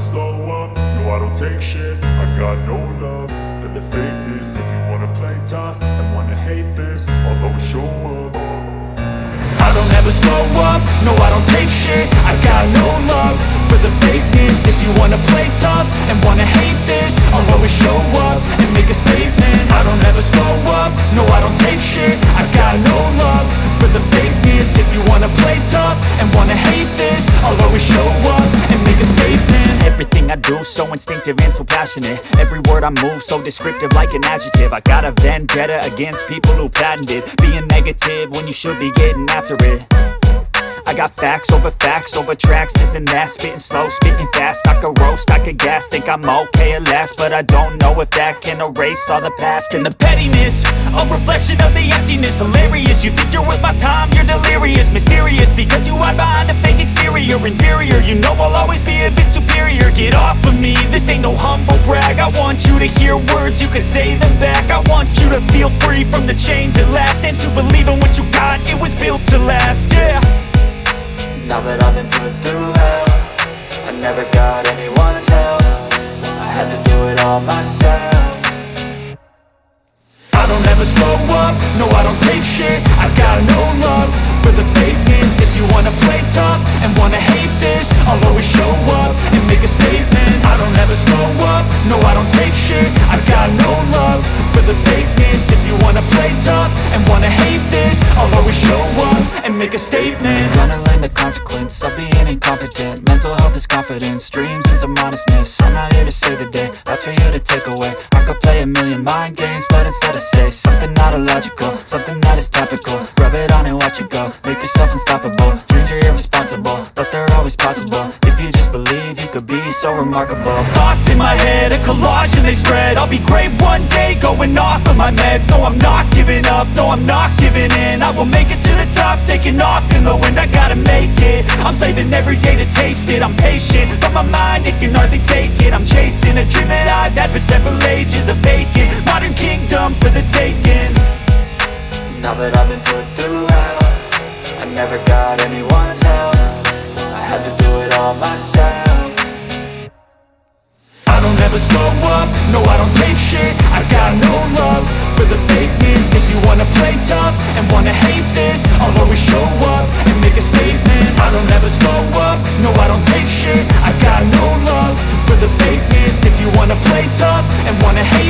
slow up, no I don't take shit. I got no love for the fakeness. If you wanna play tough and wanna hate this, I'll always show up. I don't ever slow up, no I don't take shit. I got no love for the fakeness. If you wanna play tough and wanna hate this, I'll always show up and make a statement. I don't ever slow up, no I don't take shit. I got no love for the fakeness. If you wanna play tough and wanna hate this, I'll always show up and make a statement. Everything I do so instinctive and so passionate. Every word I move so descriptive like an adjective. I got a vendetta against people who patented being negative when you should be getting after it. I got facts over tracks, this and that. Spitting slow, spitting fast, I could roast, I could gas. Think I'm okay at last, but I don't know if that can erase all the past. And the pettiness, a reflection of the emptiness. Hilarious, you think you're worth my time, you're delirious. Mysterious, because you hide behind a fake exterior. Inferior, you know I'll always be a bit superior. Get off of me, this ain't no humble brag. I want you to hear words, you can say them back. I want you to feel free from the chains at last, and to believe in what you got, it was built to last, yeah. Now that I've been put through hell, I never got anyone's help. I had to do it all myself. I don't ever slow up, no I don't take shit. I got no love for the fakeness. If you wanna play tough and wanna hate this, I'll always show up and make a statement. I don't ever slow up, no I don't take shit. I got no love for the fakeness. If you wanna play tough and wanna hate this, I'll always show up and make a statement. Gonna learn the consequence of being incompetent. Mental health is confidence, dreams and some modestness. I'm not here to save the day, that's for you to take away. I could play a million mind games, but instead I say something not illogical, something that is topical. Rub it on and watch it go, make yourself unstoppable. Dreams are irresponsible, but they're always possible. If you just believe, you could be so remarkable. Thoughts in my head, a collage and they spread. I'll be great one day, going off of my meds. No, I'm not giving up, no, I'm not giving in. I will make it to the top, taking off in the wind. I gotta make it, I'm saving every day to taste it. I'm patient, but my mind, it can hardly take it. I'm chasing a dream that I've had for several ages. A vacant, modern kingdom for the taking. Now that I've been put through hell, I never got anyone's help. I had to do it all myself. I don't ever slow up, no I don't take shit. I got no love for the fakeness. If you wanna play tough and wanna hate this, I'll always show up and make a statement. I don't ever slow up, no I don't take shit. I got no love for the fakeness. If you wanna play tough and wanna hate